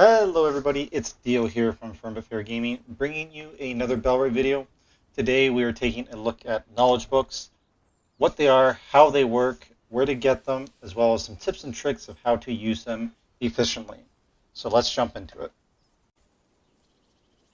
Hello everybody, it's Dio here from Firm But Fair Gaming, bringing you another BellWright video. Today we are taking a look at knowledge books, what they are, how they work, where to get them, as well as some tips and tricks of how to use them efficiently. So let's jump into it.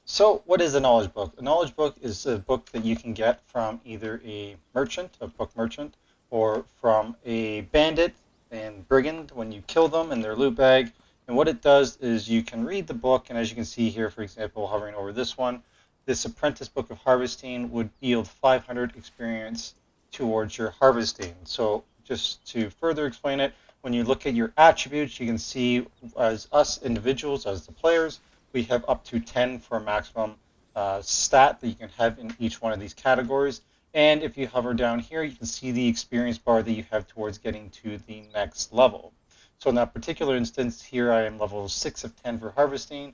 So what is a knowledge book? A knowledge book is a book that you can get from either a merchant, a book merchant, or from a bandit and brigand when you kill them in their loot bag. And what it does is you can read the book, and as you can see here, for example, hovering over this one, this Apprentice Book of Harvesting would yield 500 experience towards your harvesting. So just to further explain it, when you look at your attributes, you can see as us individuals, as the players, we have up to 10 for a maximum stat that you can have in each one of these categories. And if you hover down here, you can see the experience bar that you have towards getting to the next level. So in that particular instance, here I am level 6 of 10 for harvesting,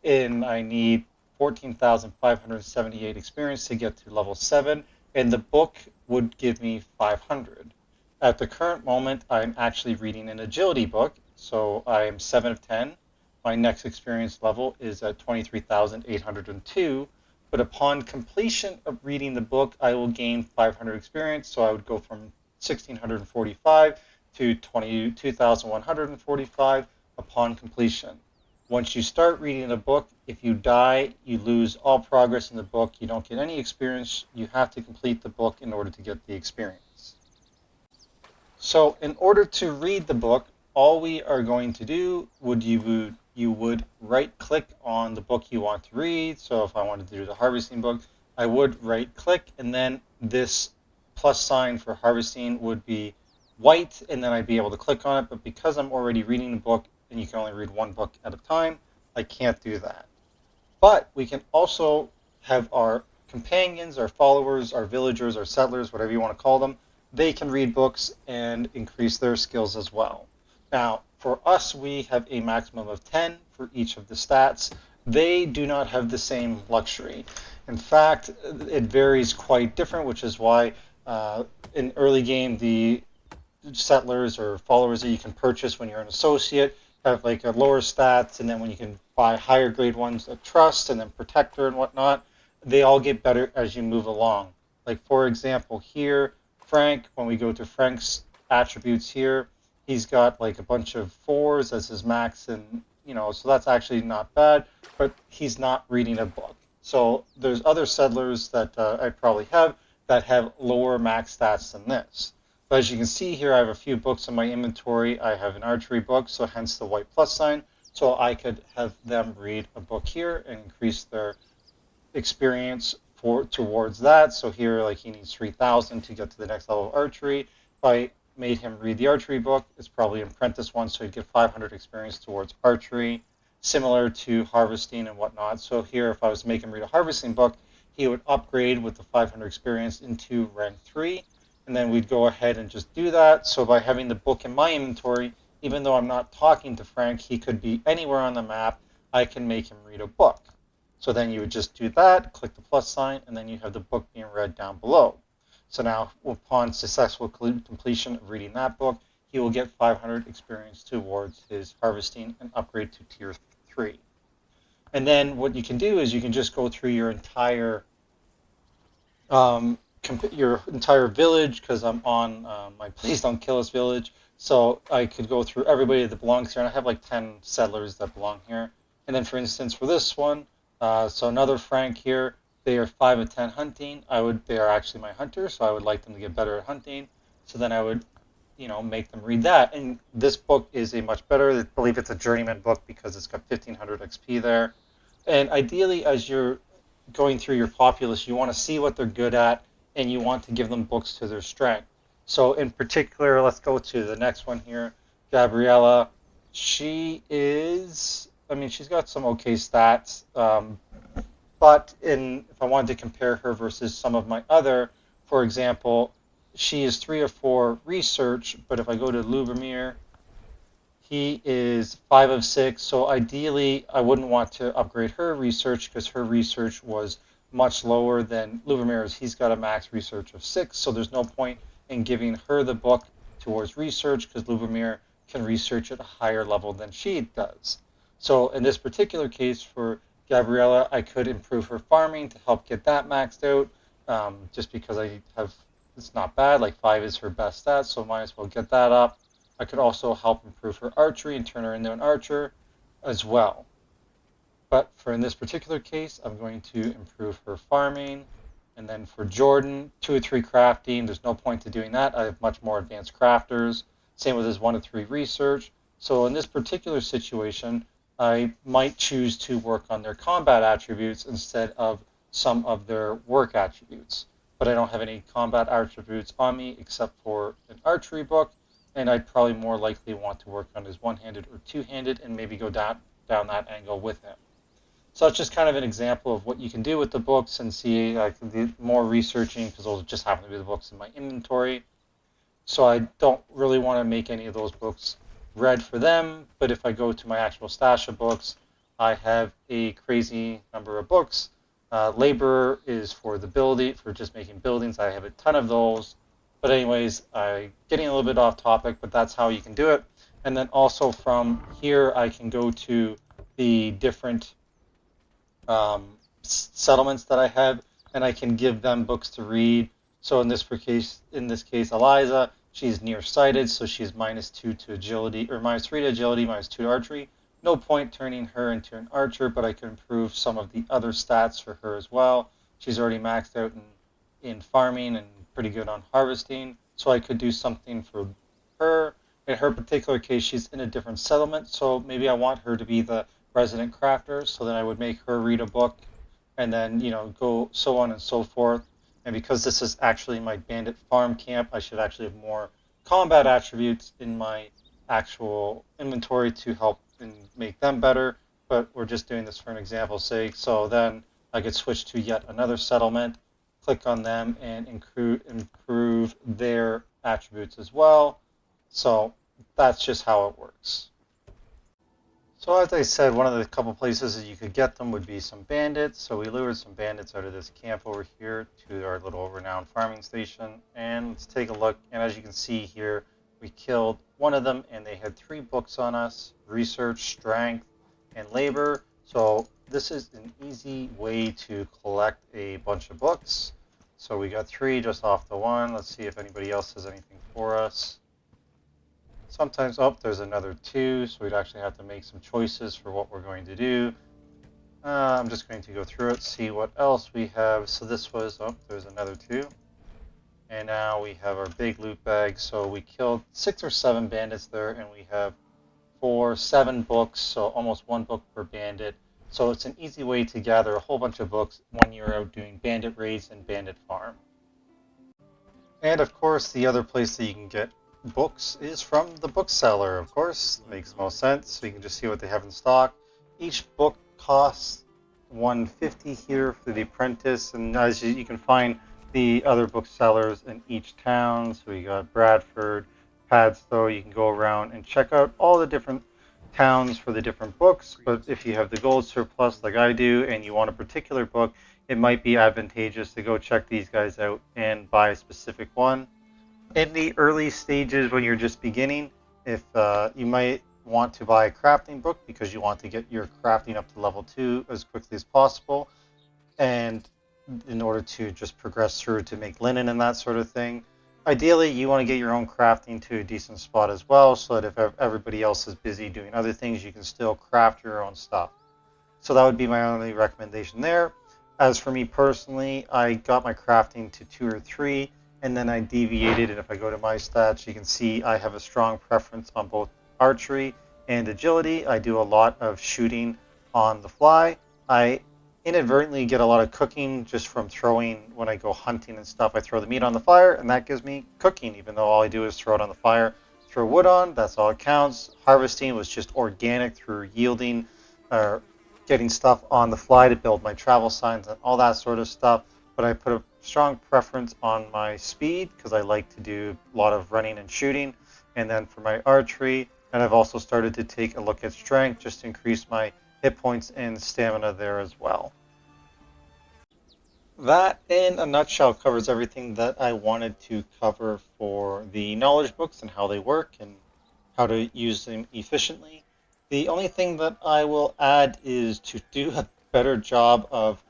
and I need 14,578 experience to get to level 7, and the book would give me 500. At the current moment, I'm actually reading an agility book, so I am 7 of 10. My next experience level is at 23,802, but upon completion of reading the book, I will gain 500 experience, so I would go from 1,645 to 22,145 upon completion. Once you start reading the book, if you die, you lose all progress in the book. You don't get any experience. You have to complete the book in order to get the experience. So in order to read the book, all we are going to do you would right click on the book you want to read. So if I wanted to do the harvesting book, I would right click, and then this plus sign for harvesting would be white, and then I'd be able to click on it. But because I'm already reading the book, and you can only read one book at a time, I can't do that. But we can also have our companions, our followers, our villagers, our settlers, whatever you want to call them, they can read books and increase their skills as well. Now, for us, we have a maximum of 10 for each of the stats. They do not have the same luxury. In fact, it varies quite different, which is why in early game, the settlers or followers that you can purchase when you're an associate have like a lower stats, and then when you can buy higher grade ones, a trust and then protector and whatnot, they all get better as you move along. Like for example here, Frank, when we go to Frank's attributes here, he's got like a bunch of 4s as his max, and so that's actually not bad, but he's not reading a book. So there's other settlers that I probably have that have lower max stats than this. But as you can see here, I have a few books in my inventory. I have an archery book, so hence the white plus sign. So I could have them read a book here and increase their experience towards that. So here, like he needs 3,000 to get to the next level of archery. If I made him read the archery book, it's probably an apprentice one, so he'd get 500 experience towards archery, similar to harvesting and whatnot. So here, if I was to make him read a harvesting book, he would upgrade with the 500 experience into rank 3. And then we'd go ahead and just do that. So by having the book in my inventory, even though I'm not talking to Frank, he could be anywhere on the map, I can make him read a book. So then you would just do that, click the plus sign, and then you have the book being read down below. So now, upon successful completion of reading that book, he will get 500 experience towards his harvesting and upgrade to tier 3. And then what you can do is you can just go through your entire village, because I'm on my Please Don't Kill Us village. So I could go through everybody that belongs here, and I have like 10 settlers that belong here. And then, for instance, for this one, so another Frank here, they are 5 of 10 hunting. They are actually my hunters, so I would like them to get better at hunting. So then I would, make them read that. And this book is a much better, I believe it's a journeyman book because it's got 1,500 XP there. And ideally, as you're going through your populace, you want to see what they're good at, and you want to give them books to their strength. So in particular, let's go to the next one here, Gabriella. She's got some okay stats, but if I wanted to compare her versus some of my other, for example, she is 3 of 4 research, but if I go to Lubomir, he is 5 of 6, so ideally I wouldn't want to upgrade her research because her research was much lower than Lubomir's. He's got a max research of 6, so there's no point in giving her the book towards research because Lubomir can research at a higher level than she does. So in this particular case for Gabriella, I could improve her farming to help get that maxed out, just because it's not bad, like 5 is her best stat, so might as well get that up. I could also help improve her archery and turn her into an archer as well. But for in this particular case, I'm going to improve her farming. And then for Jordan, 2 or 3 crafting, there's no point to doing that. I have much more advanced crafters. Same with his 1 to 3 research. So in this particular situation, I might choose to work on their combat attributes instead of some of their work attributes. But I don't have any combat attributes on me except for an archery book, and I'd probably more likely want to work on his one-handed or two-handed and maybe go down that angle with him. So that's just kind of an example of what you can do with the books, and see. I can do more researching because those just happen to be the books in my inventory. So I don't really want to make any of those books red for them, but if I go to my actual stash of books, I have a crazy number of books. Labor is for the building, for just making buildings. I have a ton of those. But anyways, I'm getting a little bit off topic, but that's how you can do it. And then also from here, I can go to the different settlements that I have, and I can give them books to read. So in this case, Eliza, she's nearsighted, so she's -2 to agility, or -3 to agility, -2 to archery. No point turning her into an archer, but I can improve some of the other stats for her as well. She's already maxed out in farming and pretty good on harvesting, so I could do something for her. In her particular case, she's in a different settlement, so maybe I want her to be the resident crafter, so then I would make her read a book, and then go so on and so forth. And because this is actually my bandit farm camp, I should actually have more combat attributes in my actual inventory to help and make them better. But we're just doing this for an example's sake. So then I could switch to yet another settlement, click on them, and improve their attributes as well. So that's just how it works. So as I said, one of the couple places that you could get them would be some bandits. So we lured some bandits out of this camp over here to our little renowned farming station. And let's take a look. And as you can see here, we killed one of them, and they had 3 books on us: research, strength, and labor. So this is an easy way to collect a bunch of books. So we got 3 just off the one. Let's see if anybody else has anything for us. Sometimes, oh, there's another 2, so we'd actually have to make some choices for what we're going to do. I'm just going to go through it, see what else we have. So this was, oh, there's another 2. And now we have our big loot bag. So we killed 6 or 7 bandits there, and we have 7 books, so almost 1 book per bandit. So it's an easy way to gather a whole bunch of books when you're out doing bandit raids and bandit farm. And of course, the other place that you can get books is from the bookseller, of course. Makes most sense. So you can just see what they have in stock. Each book costs 150 here for the apprentice, and as you can find the other booksellers in each town. So you got Bradford, Padstow. You can go around and check out all the different towns for the different books. But if you have the gold surplus like I do, and you want a particular book, it might be advantageous to go check these guys out and buy a specific one. In the early stages when you're just beginning, if you might want to buy a crafting book because you want to get your crafting up to level 2 as quickly as possible, and in order to just progress through to make linen and that sort of thing. Ideally, you want to get your own crafting to a decent spot as well, so that if everybody else is busy doing other things, you can still craft your own stuff. So that would be my only recommendation there. As for me personally, I got my crafting to 2 or 3, and then I deviated, and if I go to my stats, you can see I have a strong preference on both archery and agility. I do a lot of shooting on the fly. I inadvertently get a lot of cooking just from throwing. When I go hunting and stuff, I throw the meat on the fire, and that gives me cooking, even though all I do is throw it on the fire. Throw wood on, that's all it counts. Harvesting was just organic through yielding, or getting stuff on the fly to build my travel signs and all that sort of stuff. But I put a strong preference on my speed because I like to do a lot of running and shooting. And then for my archery, and I've also started to take a look at strength just to increase my hit points and stamina there as well. That, in a nutshell, covers everything that I wanted to cover for the knowledge books and how they work and how to use them efficiently. The only thing that I will add is to do a better job of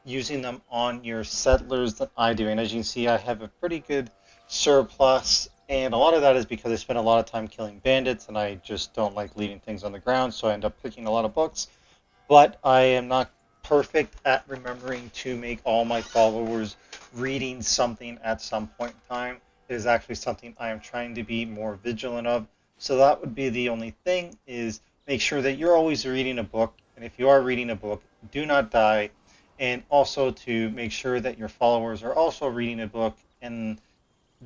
using them on your settlers than I do. And as you can see, I have a pretty good surplus, and a lot of that is because I spend a lot of time killing bandits, and I just don't like leaving things on the ground, so I end up picking a lot of books. But I am not perfect at remembering to make all my followers reading something at some point in time. It is actually something I am trying to be more vigilant of. So that would be the only thing is make sure that you're always reading a book. And if you are reading a book, do not die. And also to make sure that your followers are also reading a book and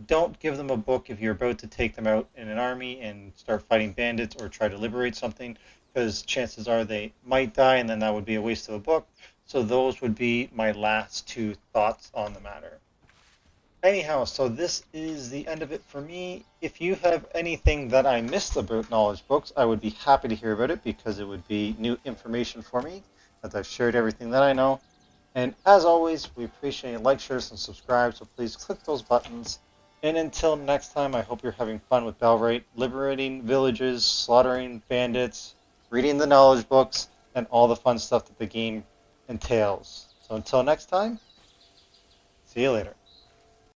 don't give them a book if you're about to take them out in an army and start fighting bandits or try to liberate something, because chances are they might die, and then that would be a waste of a book. So those would be my last two thoughts on the matter. Anyhow, so this is the end of it for me. If you have anything that I missed about knowledge books, I would be happy to hear about it because it would be new information for me as I've shared everything that I know. And as always, we appreciate like, shares, and subscribe, so please click those buttons. And until next time, I hope you're having fun with BellWright, liberating villages, slaughtering bandits, reading the knowledge books, and all the fun stuff that the game entails. So until next time, see you later.